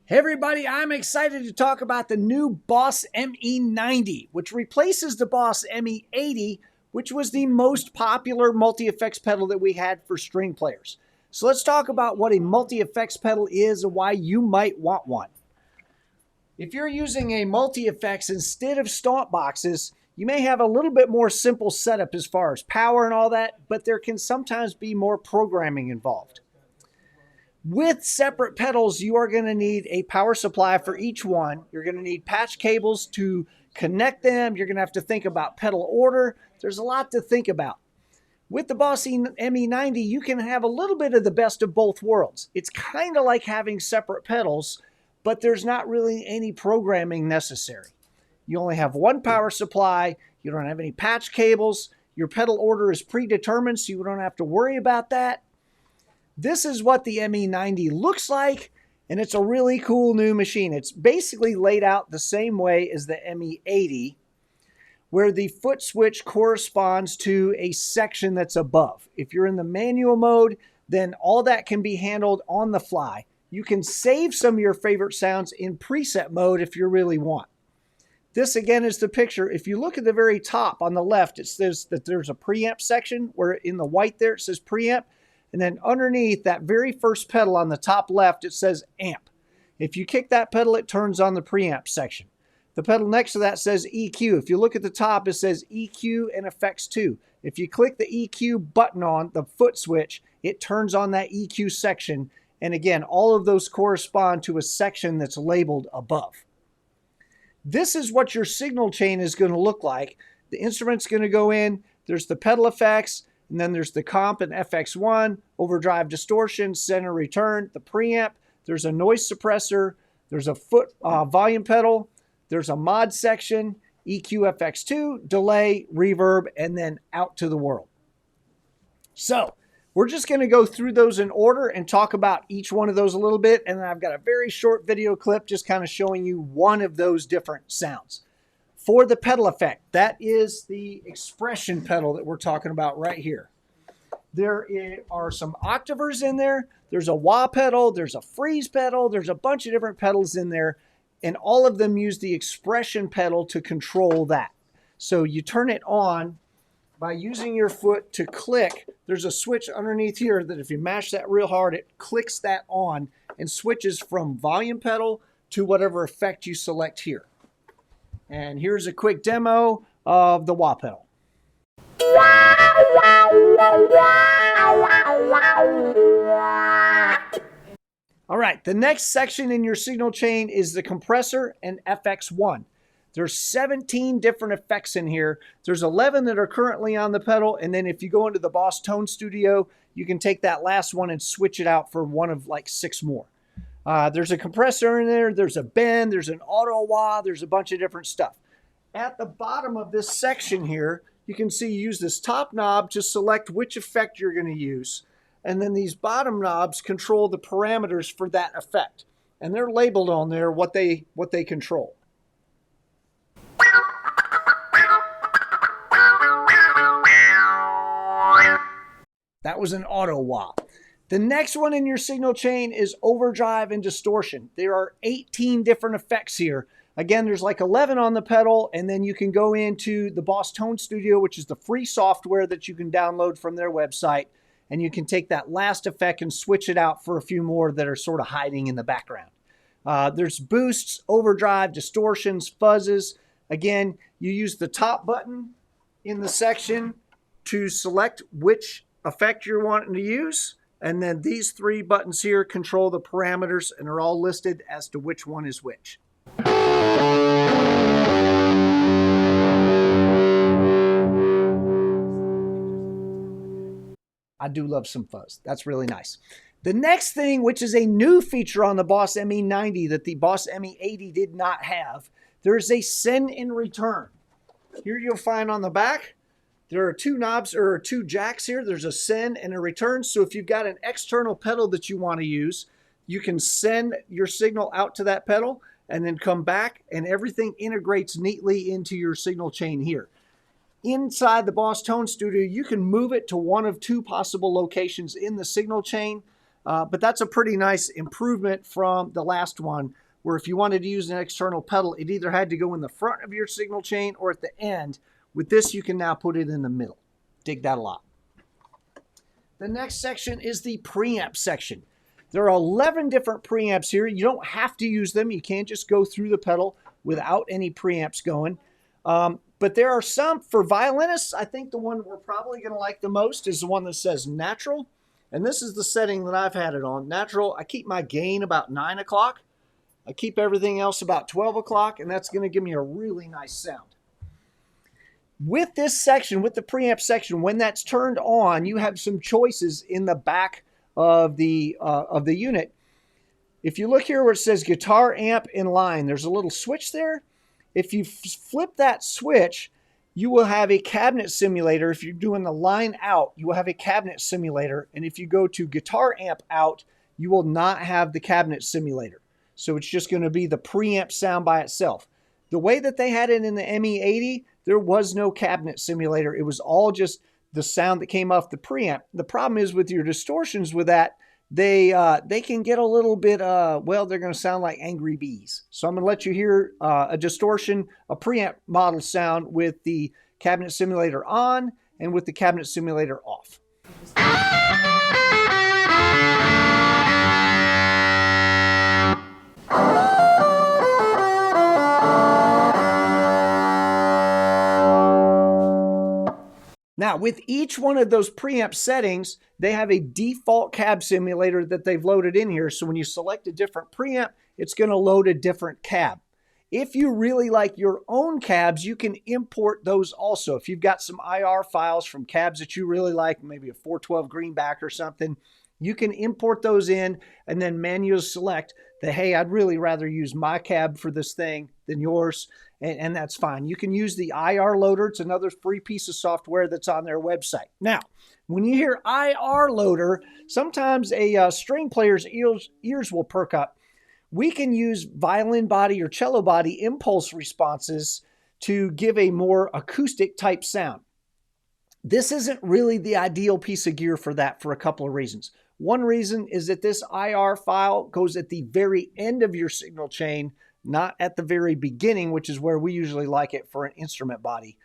Hey everybody, I'm excited to talk about the new Boss ME-90, which replaces the Boss ME-80, which was the most popular multi-effects pedal that we had for string players. So let's talk about what a multi-effects pedal is and why you might want one. If you're using a multi-effects instead of stomp boxes, you may have a little bit more simple setup as far as power and all that, but there can sometimes be more programming involved. With separate pedals, you are going to need a power supply for each one. You're going to need patch cables to connect them. You're going to have to think about pedal order. There's a lot to think about. With the Boss ME-90, you can have a little bit of the best of both worlds. It's kind of like having separate pedals, but there's not really any programming necessary. You only have one power supply. You don't have any patch cables. Your pedal order is predetermined, so you don't have to worry about that. This is what the ME-90 looks like, and it's a really cool new machine. It's basically laid out the same way as the ME-80, where the foot switch corresponds to a section that's above. If you're in the manual mode, then all that can be handled on the fly. You can save some of your favorite sounds in preset mode if you really want. This again is the picture. If you look at the very top on the left, it says that there's a preamp section, where in the white there it says preamp. And then underneath that very first pedal on the top left, it says amp. If you kick that pedal, it turns on the preamp section. The pedal next to that says EQ. If you look at the top, it says EQ and FX2. If you click the EQ button on the foot switch, it turns on that EQ section. And again, all of those correspond to a section that's labeled above. This is what your signal chain is going to look like. The instrument's going to go in. There's the pedal effects. And then there's the comp and FX1, overdrive, distortion, center, return, the preamp. There's a noise suppressor. There's a foot volume pedal. There's a mod section, EQ, FX2, delay, reverb, and then out to the world. So we're just going to go through those in order and talk about each one of those a little bit. And then I've got a very short video clip just kind of showing you one of those different sounds. For the pedal effect, that is the expression pedal that we're talking about right here. There are some octavers in there. There's a wah pedal. There's a freeze pedal. There's a bunch of different pedals in there, and all of them use the expression pedal to control that. So you turn it on by using your foot to click. There's a switch underneath here that if you mash that real hard, it clicks that on and switches from volume pedal to whatever effect you select here. And here's a quick demo of the wah pedal. All right, the next section in your signal chain is the compressor and FX1. There's 17 different effects in here. There's 11 that are currently on the pedal, and then if you go into the Boss Tone Studio, you can take that last one and switch it out for one of like 6 more. There's a compressor in there, there's a bend, there's an auto wah, there's a bunch of different stuff. At the bottom of this section here, you can see you use this top knob to select which effect you're going to use. And then these bottom knobs control the parameters for that effect. And they're labeled on there what they control. That was an auto wah. The next one in your signal chain is overdrive and distortion. There are 18 different effects here. Again, there's like 11 on the pedal, and then you can go into the Boss Tone Studio, which is the free software that you can download from their website, and you can take that last effect and switch it out for a few more that are sort of hiding in the background. There's boosts, overdrive, distortions, fuzzes. Again, you use the top button in the section to select which effect you're wanting to use. And then these 3 buttons here control the parameters and are all listed as to which one is which. I do love some fuzz. That's really nice. The next thing, which is a new feature on the Boss ME-90 that the Boss ME-80 did not have, there's a send and return. Here you'll find on the back, there are 2 knobs or 2 jacks here. There's a send and a return. So if you've got an external pedal that you want to use, you can send your signal out to that pedal and then come back, and everything integrates neatly into your signal chain here. Inside the Boss Tone Studio, you can move it to one of 2 possible locations in the signal chain. But that's a pretty nice improvement from the last one, where if you wanted to use an external pedal, it either had to go in the front of your signal chain or at the end. With this, you can now put it in the middle. Dig that a lot. The next section is the preamp section. There are 11 different preamps here. You don't have to use them. You can't just go through the pedal without any preamps going. But there are some for violinists. I think the one we're probably going to like the most is the one that says natural. And this is the setting that I've had it on. Natural, I keep my gain about 9 o'clock. I keep everything else about 12 o'clock, and that's going to give me a really nice sound. With this section, with the preamp section, when that's turned on, you have some choices in the back of the unit. If you look here where it says guitar amp in line, there's a little switch there. If you flip that switch, you will have a cabinet simulator. If you're doing the line out, you will have a cabinet simulator. And if you go to guitar amp out, you will not have the cabinet simulator. So it's just going to be the preamp sound by itself. The way that they had it in the ME-90, there was no cabinet simulator. It was all just the sound that came off the preamp. The problem is with your distortions with that, they can get a little bit, well, they're going to sound like angry bees. So I'm going to let you hear a distortion, a preamp model sound with the cabinet simulator on and with the cabinet simulator off. Now, with each one of those preamp settings, they have a default cab simulator that they've loaded in here. So when you select a different preamp, it's going to load a different cab. If you really like your own cabs, you can import those also. If you've got some IR files from cabs that you really like, maybe a 412 greenback or something, you can import those in and then manually select that, hey, I'd really rather use my cab for this thing than yours. And that's fine. You can use the IR loader. It's another free piece of software that's on their website. Now, when you hear IR loader, sometimes a string player's ears will perk up. We can use violin body or cello body impulse responses to give a more acoustic type sound. This isn't really the ideal piece of gear for that for a couple of reasons. One reason is that this IR file goes at the very end of your signal chain, not at the very beginning, which is where we usually like it for an instrument body.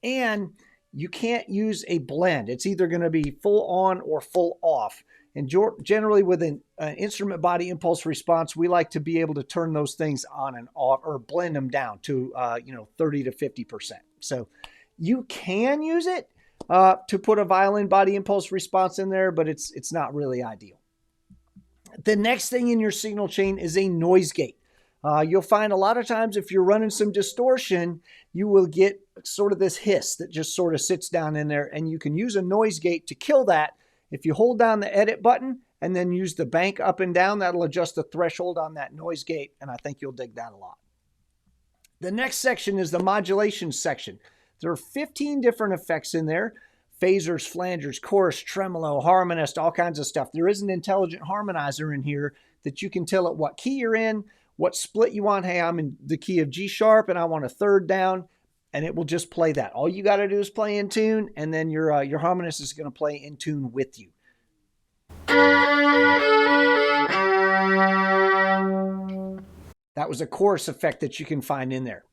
And you can't use a blend. It's either going to be full on or full off. And generally with an instrument body impulse response, we like to be able to turn those things on and off or blend them down to 30 to 50%. So you can use it to put a violin body impulse response in there, but it's not really ideal. The next thing in your signal chain is a noise gate. You'll find a lot of times if you're running some distortion, you will get sort of this hiss that just sort of sits down in there, and you can use a noise gate to kill that. If you hold down the edit button and then use the bank up and down, that'll adjust the threshold on that noise gate, and I think you'll dig that a lot. The next section is the modulation section. There are 15 different effects in there. Phasers, flangers, chorus, tremolo, harmonist, all kinds of stuff. There is an intelligent harmonizer in here that you can tell it what key you're in, what split you want. Hey, I'm in the key of G sharp and I want a third down, and it will just play that. All you got to do is play in tune, and then your harmonist is going to play in tune with you. That was a chorus effect that you can find in there.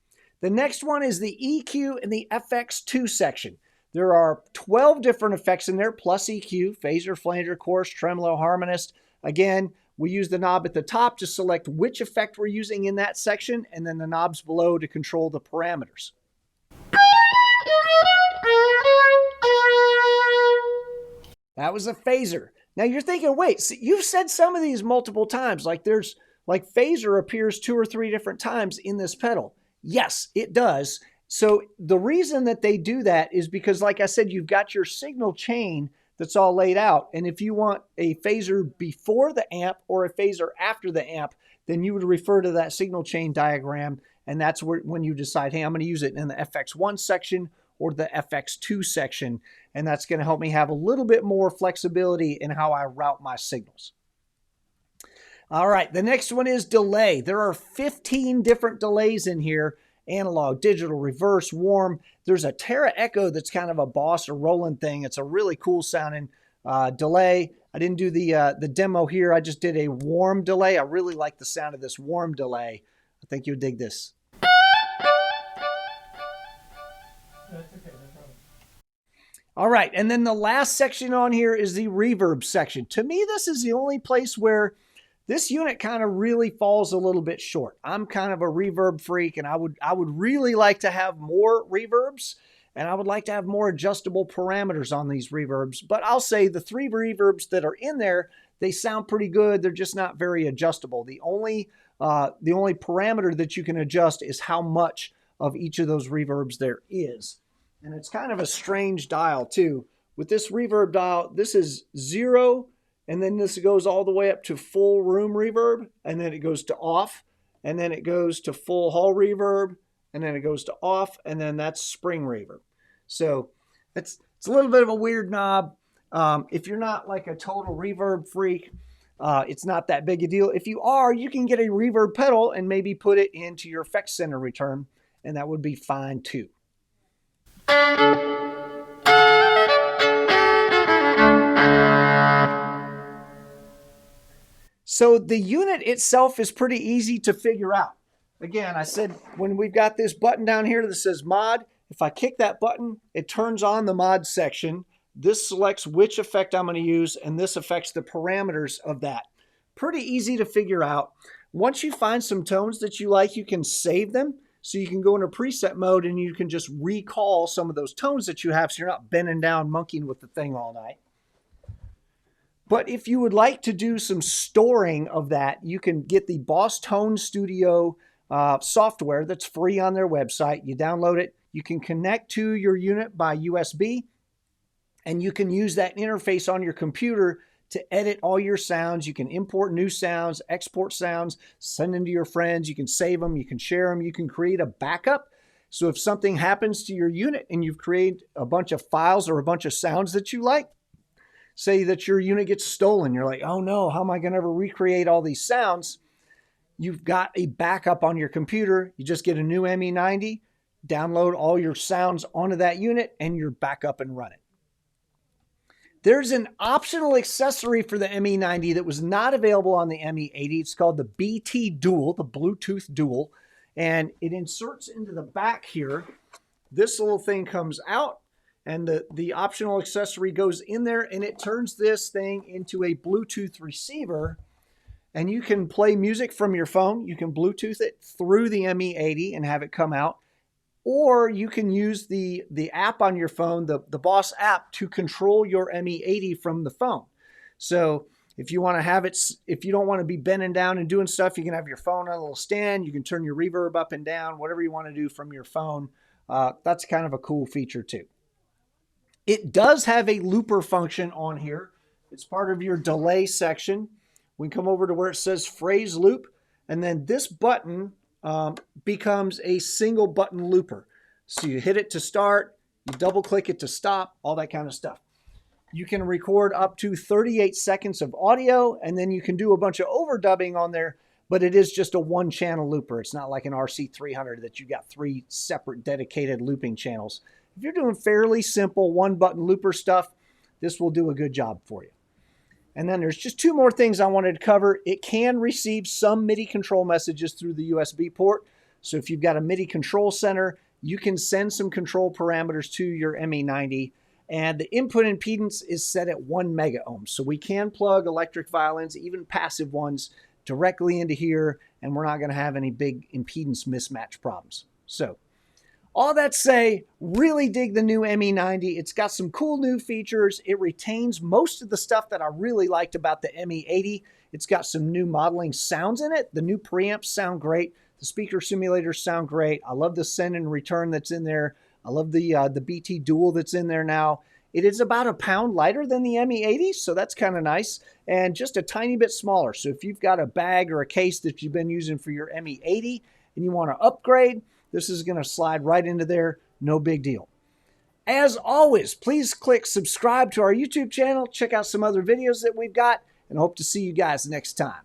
The next one is the EQ and the FX2 section. There are 12 different effects in there, plus EQ, phaser, flanger, chorus, tremolo, harmonist. Again, we use the knob at the top to select which effect we're using in that section, and then the knobs below to control the parameters. That was a phaser. Now you're thinking, wait, so you've said some of these multiple times, like phaser appears 2 or 3 different times in this pedal. Yes, it does. So the reason that they do that is because, like I said, you've got your signal chain that's all laid out. And if you want a phaser before the amp or a phaser after the amp, then you would refer to that signal chain diagram. And that's when you decide, hey, I'm going to use it in the FX1 section or the FX2 section. And that's going to help me have a little bit more flexibility in how I route my signals. All right, the next one is delay. There are 15 different delays in here. Analog, digital, reverse, warm. There's a Terra Echo that's kind of a Boss or Roland thing. It's a really cool sounding delay. I didn't do the demo here. I just did a warm delay. I really like the sound of this warm delay. I think you'll dig this. That's okay, no problem. All right, and then the last section on here is the reverb section. To me, this is the only place where this unit kind of really falls a little bit short. I'm kind of a reverb freak, and I would really like to have more reverbs, and I would like to have more adjustable parameters on these reverbs. But I'll say the 3 reverbs that are in there, they sound pretty good. They're just not very adjustable. The only parameter that you can adjust is how much of each of those reverbs there is. And it's kind of a strange dial too. With this reverb dial, this is 0, and then this goes all the way up to full room reverb, and then it goes to off, and then it goes to full hall reverb, and then it goes to off, and then that's spring reverb. So it's a little bit of a weird knob. If you're not like a total reverb freak, it's not that big a deal. If you are, you can get a reverb pedal and maybe put it into your effects center return, and that would be fine too. So the unit itself is pretty easy to figure out. Again, I said when we've got this button down here that says mod, if I kick that button, it turns on the mod section. This selects which effect I'm going to use, and this affects the parameters of that. Pretty easy to figure out. Once you find some tones that you like, you can save them. So you can go into preset mode and you can just recall some of those tones that you have so you're not bending down monkeying with the thing all night. But if you would like to do some storing of that, you can get the Boss Tone Studio software that's free on their website. You download it. You can connect to your unit by USB, and you can use that interface on your computer to edit all your sounds. You can import new sounds, export sounds, send them to your friends. You can save them, you can share them, you can create a backup. So if something happens to your unit and you've created a bunch of files or a bunch of sounds that you like, say that your unit gets stolen, you're like, oh no, how am I going to ever recreate all these sounds? You've got a backup on your computer. You just get a new ME-90, download all your sounds onto that unit, and you're back up and running. There's an optional accessory for the ME-90 that was not available on the ME-80. It's called the BT Dual, the Bluetooth Dual, and it inserts into the back here. This little thing comes out, and the optional accessory goes in there, and it turns this thing into a Bluetooth receiver, and you can play music from your phone. You can Bluetooth it through the ME-80 and have it come out. Or you can use the app on your phone, the Boss app, to control your ME-80 from the phone. So if you want to have it, if you don't want to be bending down and doing stuff, you can have your phone on a little stand. You can turn your reverb up and down, whatever you want to do from your phone. That's kind of a cool feature too. It does have a looper function on here. It's part of your delay section. We can come over to where it says phrase loop, and then this button becomes a single button looper. So you hit it to start, you double click it to stop, all that kind of stuff. You can record up to 38 seconds of audio, and then you can do a bunch of overdubbing on there, but it is just a one channel looper. It's not like an RC300 that you got 3 separate dedicated looping channels. If you're doing fairly simple one button looper stuff, this will do a good job for you. And then there's just 2 more things I wanted to cover. It can receive some MIDI control messages through the USB port. So if you've got a MIDI control center, you can send some control parameters to your ME-90. And the input impedance is set at 1 mega ohms. So we can plug electric violins, even passive ones, directly into here, and we're not going to have any big impedance mismatch problems. So all that say, really dig the new ME-90. It's got some cool new features. It retains most of the stuff that I really liked about the ME-80. It's got some new modeling sounds in it. The new preamps sound great. The speaker simulators sound great. I love the send and return that's in there. I love the BT Dual that's in there now. It is about a pound lighter than the ME-80, so that's kind of nice, and just a tiny bit smaller. So if you've got a bag or a case that you've been using for your ME-80 and you want to upgrade, this is going to slide right into there. No big deal. As always, please click subscribe to our YouTube channel. Check out some other videos that we've got, and hope to see you guys next time.